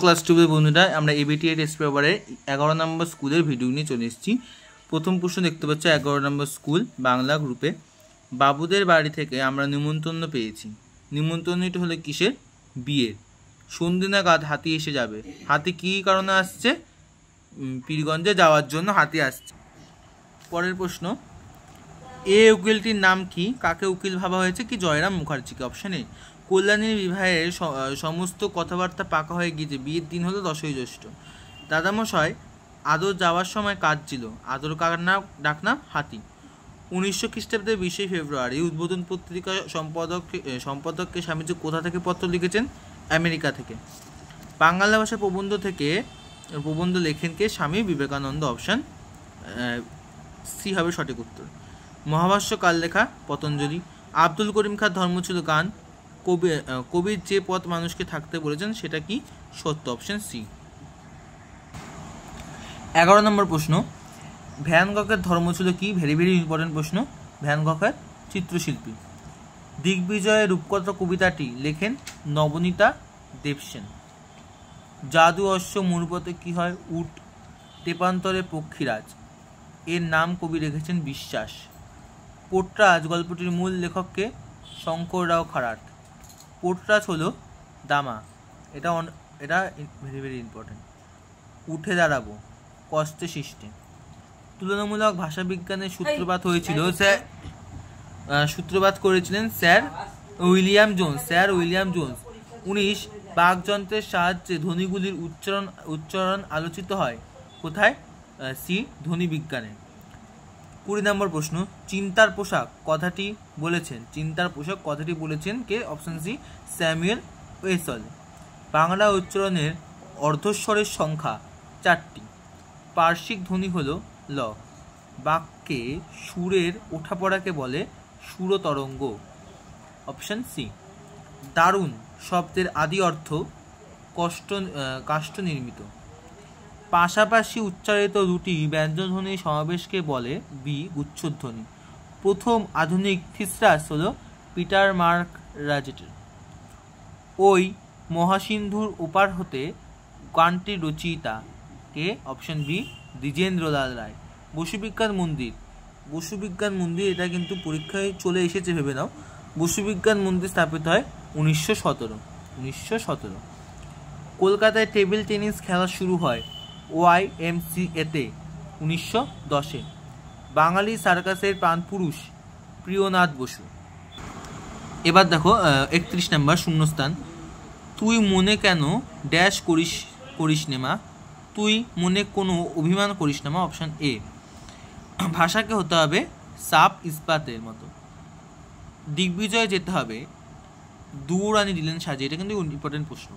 Class 12 বন্ধুরা, আমরা ABTA test পেপারে 11 নম্বর স্কুলের ভিডিও নিয়ে চলে এসেছি। প্রথম প্রশ্ন দেখতে পাচ্ছ 11 নম্বর স্কুল বাংলা গ্রুপে। বাবুদের বাড়ি থেকে আমরা নিমন্ত্রণ পেয়েছি। নিমন্ত্রণটি হলো কিসের? বিয়ের। সন্ধ্যে নাগাদ হাতি এসে যাবে। হাতি কী কারণে আসছে? পীরগঞ্জে যাওয়ার জন্য হাতি আসছে। পরের প্রশ্ন, এ উকিলটির নাম কি? কাকে উকিল ভাবা হয়েছে? কি জয়রাম মুখার্জিকে। Option A. কল্যাণীর বিবাহের সমস্ত কথাবার্তা পাকা হয়ে গিয়েছে। বিয়ের দিন হলো 10ই জ্যৈষ্ঠ। দাদামশাই আদর যাওয়ার সময় কাঁদছিল। আদর কার নাম? ডাকনাম হাতি। 1900 খ্রিস্টাব্দের 20 ফেব্রুয়ারি উদ্বোধন পত্রিকা সম্পাদককে স্বামীজি কোথা থেকে পত্র লিখেছেন? আমেরিকা থেকে। বাংলা ভাষা প্রবন্ধ লেখেন কে? স্বামী বিবেকানন্দ। অপশান সি হবে সঠিক উত্তর। মহাভাষ্য কার লেখা? পতঞ্জলি। আব্দুল করিম খাঁর ধর্ম ছিল গান। কবির যে পথ মানুষকে থাকতে বলেছেন সেটা কি? সত্য। Option C. 11 নম্বর প্রশ্ন, ভ্যান গখের ধর্ম ছিল কি? ভেরি ভেরি ইম্পর্টেন্ট প্রশ্ন। ভ্যান গখের চিত্রশিল্পী। দিগ্বিজয়ের রূপকথা কবিতাটি লেখেন নবনীতা দেবসেন। জাদু অশ্ব মরুপথে কি হয়? উট। তেপান্তরে পক্ষীরাজ, এর নাম কবি রেখেছেন বিশ্বাস। পোটরাজ গল্পটির মূল লেখককে? শঙ্কররাও খারাট। পোটরাজ হলো দামা। এটা ভেরি ভেরি ইম্পর্টেন্ট। উঠে দাঁড়াবো, কষ্টে সৃষ্টি। তুলনামূলক ভাষাবিজ্ঞানের সূত্রপাত করেছিলেন স্যার উইলিয়াম জোন্স। 19 বাকযন্ত্রের সাহায্যে ধ্বনিগুলির উচ্চারণ আলোচিত হয় কোথায়? সি ধ্বনি বিজ্ঞানে। 20 নম্বর প্রশ্ন, চিন্তার পোশাক কথাটি বলেছেন কে? Option C Samuel Wesley. Bangla উচ্চারণের অর্ধস্বরের সংখ্যা 4টি। পার্শ্বিক ধ্বনি হল ল। বাক্যে সুরের ওঠাপড়াকে বলে সুরতরঙ্গ। Option C. দারুণ শব্দের আদি অর্থ কাষ্ঠ নির্মিত। পাশাপাশি উচ্চারিত দুটি ব্যঞ্জনধ্বনির সমাবেশকে বলে বি গুচ্ছধ্বনি। প্রথম আধুনিক থিসরাস হল পিটার মার্ক রাজেটের। ওই মহাসিন্ধুর ওপার হতে গানটির রচয়িতা কে? অপশন বি দ্বিজেন্দ্রলাল রায়। বসুবিজ্ঞান মন্দির এটা কিন্তু পরীক্ষায় চলে এসেছে, ভেবে নাও। বসুবিজ্ঞান মন্দির স্থাপিত হয় 1917। কলকাতায় টেবিল টেনিস খেলা শুরু হয় YMCA-তে 1910-এ। বাঙালি সার্কাসের প্রাণপুরুষ প্রিয়নাথ বসু। এবার দেখো 31 নম্বর শূন্যস্থান। তুই মনে কেন ড্যাশ করিস নে মা? তুই মনে কোনো অভিমান করিস না মা। Option A. ভাষাকে হতে হবে সাপ ইস্পাতের মতো। দিগ্বিজয়ে যেতে হবে দূরানি দিলেন সাজিয়ে। এটা কিন্তু ইম্পর্টেন্ট প্রশ্ন।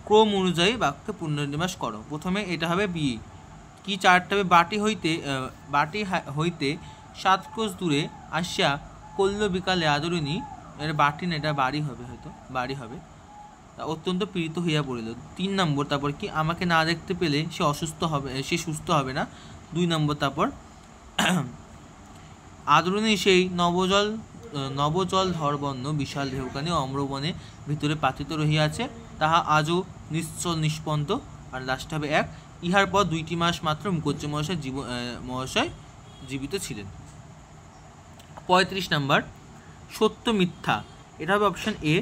ক্রম অনুযায়ী বাক্যে পুনর্নিবাস করো। প্রথমে এটা হবে বি। কি চারটা হবে? বাটি হইতে 7 ক্রোশ দূরে আসিয়া কল্য বিকালে আদরিণী, এর বাটি না, এটা বাড়ি হবে, হয়তো বাড়ি হবে, অত্যন্ত পীড়িত হইয়া পড়িল। 3 নম্বর, তারপর কি? আমাকে না দেখতে পেলে সে সুস্থ হবে না। 2 নম্বর, তারপর আদরিণী সেই নবজল ধরবর্ণ বিশাল ঢেউখানি অম্রবনে ভিতরে পাতিত রহিয়াছে, তাহা আজও নিশ্চল নিষ্পন্দ। আর লাস্ট হবে 1। ইহার পর 2টি মাস মাত্র মুখুজ্জে মহাশয় জীবিত ছিলেন। 35 নম্বর, সত্য মিথ্যা। এটা হবে অপশন এ।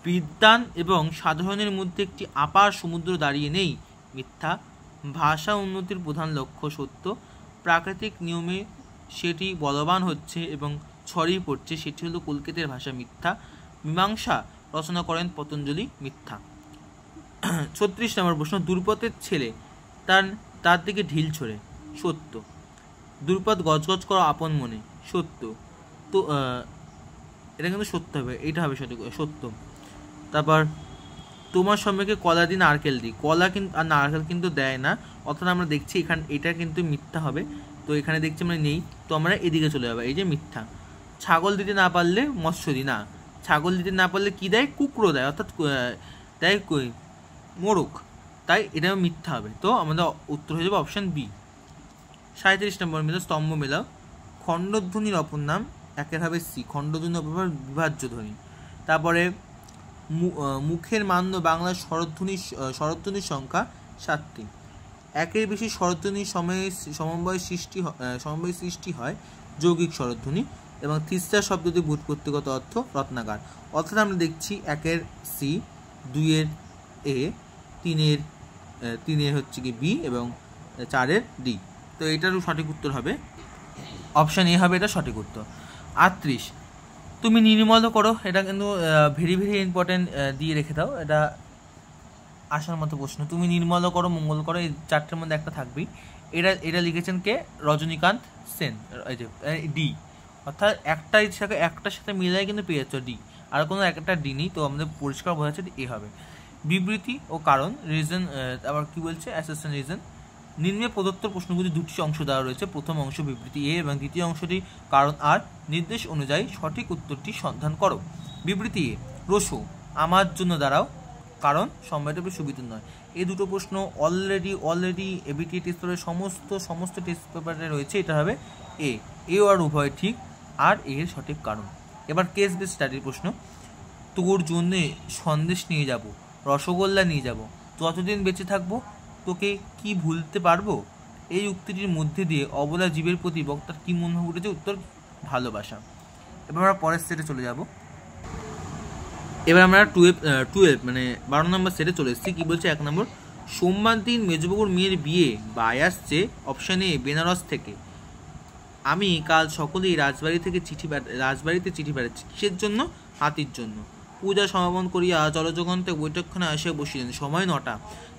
বিদ্বান এবং সাধারণের মধ্যে একটি আপার সমুদ্র দাঁড়িয়ে নেই, মিথ্যা। ভাষা উন্নতির প্রধান লক্ষ্য, সত্য। প্রাকৃতিক নিয়মে সেটি বলবান হচ্ছে এবং ছড়িয়ে পড়ছে, সেটি হলো কলকাতার ভাষা, মিথ্যা। মীমাংসা রচনা করেন পতঞ্জলি, মিথ্যা। 36 নম্বর প্রশ্ন, দ্রুপদের ছেলে তার দিকে ঢিল ছোড়ে, সত্য। দ্রুপদ গজগজ করো আপন মনে, সত্য। তো এটা কিন্তু সত্য হবে, এটা হবে সত্য। তারপর তোমার সম্পর্কে কলা দিই নারকেল দিই, কলা কিন্তু আর নারকেল কিন্তু দেয় না, অর্থাৎ আমরা দেখছি এখানে এটা কিন্তু মিথ্যা হবে। তো এখানে দেখছি আমরা নেই, তো আমরা এদিকে চলে যাবো, এই যে মিথ্যা। ছাগল দিতে না পারলে মৎস্য দিই না, ছাগল দিতে না পারলে কি দেয়? কুকরো দেয়, অর্থাৎ দেয় মোরগ, তাই এটা মিথ্যা হবে। তো আমাদের উত্তর হয়ে যাবে অপশান বি। 37 নম্বর স্তম্ভ মেলাও। খণ্ডধ্বনির অপর নাম? একের হবে সি খণ্ডধ্বনি অপর বিভাজ্য ধ্বনি। তারপরে মুখের মান্য বাংলার স্বরধ্বনির সংখ্যা 7টি। একের বেশি স্বরধ্বনির সমন্বয় সৃষ্টি হয় যৌগিক স্বরধ্বনি, এবং তিস্তা শব্দটির ব্যুৎপত্তিগত অর্থ রত্নাকার। অর্থাৎ আমরা দেখছি 1-এর সি, 2-এর এ, 3-এর হচ্ছে কি বি, এবং 4-এর ডি। তো এটারও সঠিক উত্তর হবে অপশান এ হবে এটা সঠিক উত্তর। 38, তুমি নির্মল করো। এটা কিন্তু ভেরি ভেরি ইম্পর্টেন্ট, দিয়ে রেখে দাও, এটা আসার মতো প্রশ্ন। তুমি নির্মল করো, মঙ্গল করো, এই 4টের মধ্যে একটা থাকবেই। এটা লিখেছেন কে? রজনীকান্ত সেন। এই যে ডি, অর্থাৎ একটার সাথে মিলাই কিন্তু পেয়ে যাচ্ছ ডি, আর কোনো একটা ডি নেই। তো আমাদের পরিষ্কার বোঝা যাচ্ছে এ হবে। বিবৃতি ও কারণ, রিজন, আবার কি বলছে? অ্যাসেশন রিজন। নিম্নে প্রদত্ত প্রশ্নগুলি দুটি অংশ দেওয়া রয়েছে। প্রথম অংশ বিবৃতি এ এবং দ্বিতীয় অংশটি কারণ আর। নির্দেশ অনুযায়ী সঠিক উত্তরটি সন্ধান করো। বিবৃতি এ, রসু আমার জন্য দাঁড়াও, কারণ সময়টা বেশ সুবিধা নয়। এই দুটো প্রশ্ন অলরেডি এবিটি টেস্ট পেপারের সমস্ত টেস্ট পেপারে রয়েছে। এটা হবে এ আর উভয় ঠিক, আর এর সঠিক কারণ। এবার কেস বেস স্টাডির প্রশ্ন। তোর জন্যে সন্দেশ নিয়ে যাব, রসগোল্লা নিয়ে যাব, যতদিন বেঁচে থাকবো তোকে কি ভুলতে পারবো? এই উক্তিটির মধ্যে দিয়ে অবলা জীবের প্রতি বক্তার কি মনোভাব উঠেছে? উত্তর ভালোবাসা। এবার আমরা পরের সেটে চলে যাব। এবার আমরা 12 মানে 12 নম্বর সেটে চলে এসেছি। কি বলছে? 1 নম্বর, সোমবার দিন মেজবাবুর মেয়ের বিয়ে, বাই আসছে অপশান এ বেনারস থেকে। আমি কাল সকলেই রাজবাড়িতে চিঠি পাঠাচ্ছি। কিসের জন্য? হাতির জন্য। পূজা সমাপন করিয়া জলযোগান্তে বৈঠকখানে আসিয়া বসিলেন। সময় 9টা।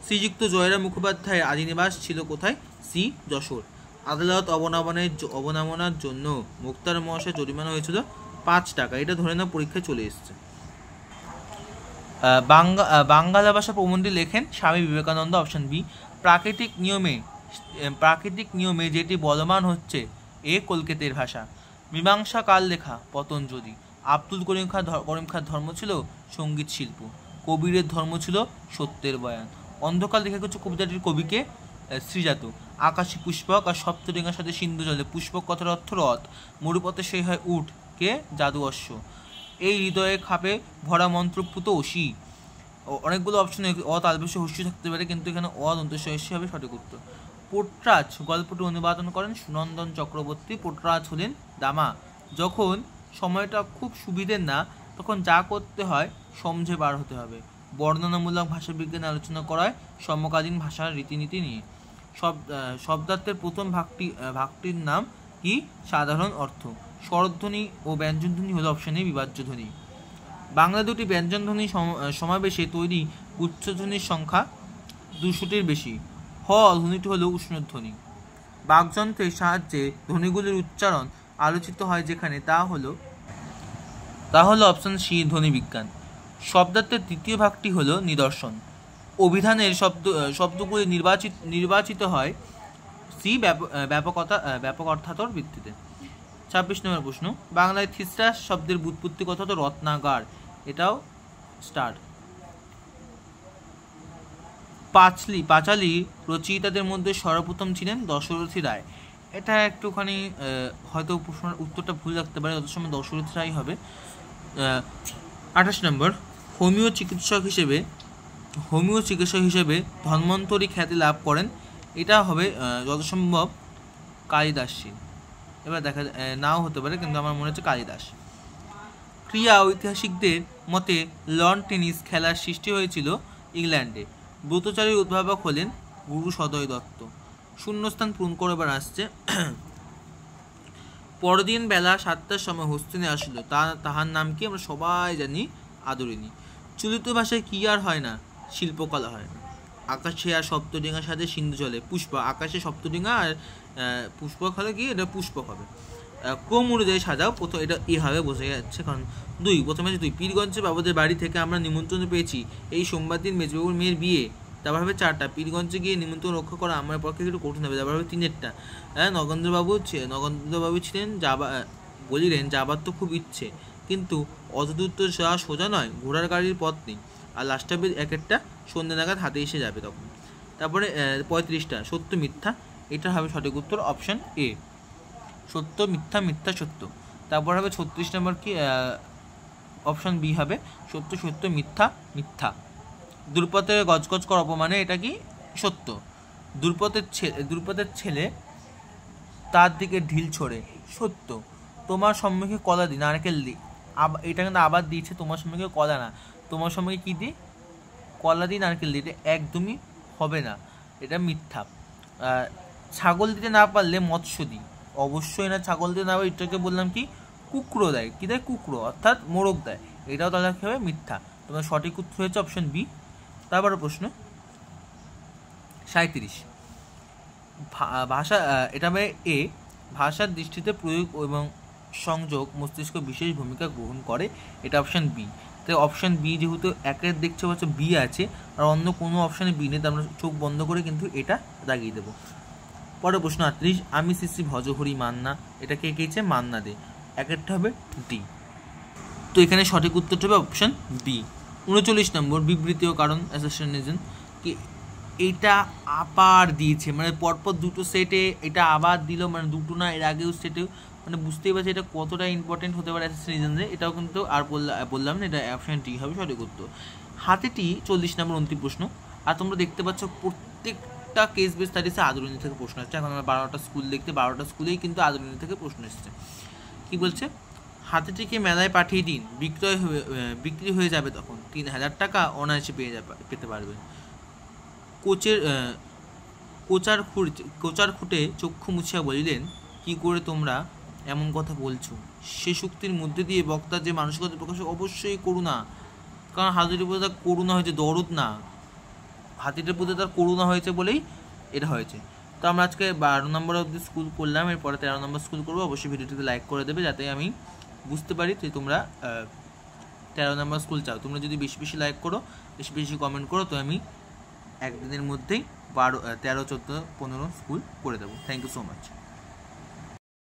শ্রীযুক্ত জয়রাম মুখোপাধ্যায়ের আদিনিবাস ছিল কোথায়? সি, যশোর। আদালত অবমাননার জন্য মুক্তার মহাশয় জরিমানা হয়েছিল 5 টাকা। এটা ধরে না পরীক্ষায় চলে এসছে। বাংলা ভাষা প্রবন্ধে লেখেন স্বামী বিবেকানন্দ। Option B. প্রাকৃতিক নিয়মে যেটি বলমান হচ্ছে, এ কলকাতার ভাষা। মীমাংসা কাল লেখা? পতঞ্জলি। আব্দুল করিম খাঁর ধর্ম ছিল সঙ্গীত শিল্প। কবিরের ধর্ম ছিল সত্যের বয়ান। অন্ধকার লেখা হচ্ছে কবিতাটির কবিকে? শ্রীজাত। আকাশী পুষ্পক আর সপ্তডিঙার সাথে সিন্ধু জলে। পুষ্পক কথার অর্থ রথ, মরুপথে সেই হয় উট, কে? জাদু অশ্ব। এই হৃদয়ে খাপে ভরা মন্ত্রপুত অসি। অনেকগুলো অপশন তালবেশে হস্যি থাকতে পারে, কিন্তু এখানে দন্তস্ব হবে সঠিক উত্তর। পোট্রাজ গল্পটি অনুবাদন করেন সুনন্দন চক্রবর্তী। পোট্রাজ হলেন দামা। যখন সময়টা খুব সুবিধের না, তখন যা করতে হয় সমঝে বার হতে হবে। বর্ণনামূলক ভাষাবিজ্ঞান আলোচনা করায় সমকালীন ভাষার রীতিনীতি নিয়ে। শব্দার্থের প্রথম ভাগটির নাম কি? সাধারণ অর্থ। স্বরধ্বনি ও ব্যঞ্জনধ্বনি হলো অপশনে বিভাজ্য ধ্বনি। বাংলা দুটি ব্যঞ্জনধ্বনি সমাবেশে তৈরি উচ্চধ্বনির সংখ্যা 200-টির বেশি। হ ধ্বনিটি হলো উষ্ণধ্বনি। বাকযন্ত্রের সাহায্যে ধ্বনিগুলির উচ্চারণ আলোচিত হয় যেখানে, তা হলো অপশন সি, ধ্বনি বিজ্ঞান। শব্দার্থের তৃতীয় ভাগটি হলো নিদর্শন। অভিধানের শব্দগুলি নির্বাচিত হয় সি, ব্যাপক অর্থান্তর ভিত্তিতে। 26 নম্বর প্রশ্ন। বাংলায় থিসরাস শব্দের ব্যুৎপত্তি কথা তো রত্নাগার। এটাও স্টার। পাঁচালী রচয়িতাদের মধ্যে সর্বপ্রথম ছিলেন দশরথী রায়। এটা একটুখানি হয়তো প্রশ্নের উত্তরটা ভুল লাগতে পারে, যত সময় দশরথী রায় হবে। 28 নম্বর। হোমিও চিকিৎসক হিসেবে ধন্বন্তরী খ্যাতি লাভ করেন। এটা হবে যত সম্ভব কালিদাসী। এবার দেখা নাও হতে পারে, কিন্তু আমার মনে হচ্ছে কালিদাস। ক্রীড়া ঐতিহাসিকদের মতে লন টেনিস খেলার সৃষ্টি হয়েছিল ইংল্যান্ডে। ব্রতচারীর উদ্ভাবক হলেন গুরু সদয় দত্ত। শূন্যস্থান পূরণ করবার আসছে। পরদিন বেলা 7টার সময় হস্তিনে আসলো, তাহার নাম কি? আমরা সবাই জানি, আদরিণী। চলিত ভাষায় কি আর হয় না? শিল্পকলা হয় না। আকাশে আর সপ্তডিঙার সাথে সিন্ধু জলে। পুষ্প, আকাশে সপ্তডিঙা আর পুষ্পক হলে কি? এটা পুষ্পক হবে। ক্রম অনুযায়ী সাজাও। প্রথম এটা এ হবে, বোঝা যাচ্ছে। কারণ 2 প্রথমে আছে 2। পীরগঞ্জে বাবুদের বাড়ি থেকে আমরা নিমন্ত্রণ পেয়েছি এই সোমবার দিন মেজবাবুর মেয়ের বিয়ে। তারপর হবে 4টা। পীরগঞ্জে গিয়ে নিমন্ত্রণ রক্ষা করা আমার পক্ষে একটু কঠিন হবে। তারপর হবে 3-এরটা। নগেন্দ্রবাবু ছিলেন বলিলেন যাবার তো খুব ইচ্ছে, কিন্তু অত দূর তো যাওয়া সোজা নয়, ঘোড়ার গাড়ির পথ নেই। আর লাস্ট হবে 1-একটা সন্ধ্যে নাগাদ হাতে এসে যাবে তখন। তারপরে 35টা সত্য মিথ্যা। এটা হবে সঠিক উত্তর অপশন এ, সত্য মিথ্যা, মিথ্যা সত্য। তারপর হবে 36 নম্বর কি অপশন বি হবে সত্য সত্য, মিথ্যা মিথ্যা। দ্রুপদের গজগজ কর অপমানে, এটা কি সত্য। দ্রুপদের ছেলে তার দিকে ঢিল ছোড়ে, সত্য। তোমার সম্মুখে কলা দি, নারকেল দি, এটা কিন্তু আবার দিয়েছে, তোমার সম্মুখে কলা না, তোমার সম্মুখে কী দি, কলা দি নারকেল দি, এটা একদমই হবে না, এটা মিথ্যা। ছাগল দিতে না পারলে মৎস্য দিই, অবশ্যই না, ছাগল দিতে না পারলে এটাকে বললাম কি কুকরো দেয়, কী দেয়, কুকরো অর্থাৎ মোরগ দেয়, এটাও তাহলে কী হবে, মিথ্যা। তোমার সঠিক উত্তর হয়েছে অপশন বি। তারপরে প্রশ্ন 37, ভাষা, এটা হবে এ, ভাষার দৃষ্টিতে প্রয়োগ এবং সংযোগ মস্তিষ্ক বিশেষ ভূমিকা গ্রহণ করে, এটা অপশান বি। তাই অপশান বি, যেহেতু একের দেখছে হচ্ছে বি আছে আর অন্য কোনো অপশানে বি নেই, তো আমরা চোখ বন্ধ করে কিন্তু এটা দাগিয়ে দেবো। পরের প্রশ্ন 38, আমি শ্রী শ্রী ভজহরি মান্না, এটা কে কেছে, মান্না দে, একেরটা হবে ডি। তো এখানে সঠিক উত্তরটা হবে অপশান বি। 39 নম্বর, বিবৃতীয় কারণ অ্যাসোসিয়েশন, কি এটা আবার দিয়েছে, মানে পরপর দুটো সেটে এটা আবার দিল, মানে দুটো না, এর আগেও সেটেও, মানে বুঝতেই পারছি এটা কতটা ইম্পর্টেন্ট হতে পারে অ্যাসোসিয়েশনে, এটাও কিন্তু আর বললাম না, এটা অপশান ডি হবে সঠিক উত্তর। হাতেটি 40 নম্বর অন্তিম প্রশ্ন। আর তোমরা দেখতে পাচ্ছ প্রত্যেকটা কেস বেস স্টাডিসে আদরণী থেকে প্রশ্ন আসছে। এখন আমরা 12টা স্কুল দেখতে, 12টা স্কুলেই কিন্তু আদরণী থেকে প্রশ্ন এসেছে। কি বলছে, হাতিটিকে মেলায় পাঠিয়ে দিন, বিক্রি হয়ে যাবে, তখন 3000 টাকা অনায়াসে পেতে পারবেন। কোচার খুঁটে চক্ষু মুছিয়া বলিলেন, কি করে তোমরা এমন কথা বলছো? সে শক্তির মধ্যে দিয়ে বক্তার যে মানসিকতা প্রকাশ অবশ্যই করুণা, কারণ হাতিটির প্রতি তার করুণা হয়েছে, দরদ না, হাতিটির প্রতি তার করুণা হয়েছে বলেই এটা হয়েছে। তো আমরা আজকে 12 নম্বর অবধি স্কুল করলাম, এরপরে 13 নম্বর স্কুল করবো। অবশ্যই ভিডিওটিতে লাইক করে দেবে, যাতে আমি বুঝতে পারি যে তোমরা 13 নম্বর স্কুল চাও। তোমরা যদি বেশি বেশি লাইক করো, বেশি বেশি কমেন্ট করো, তো আমি একদিনের মধ্যেই 13, 14, 15 স্কুল করে দেবো। Thank you so much.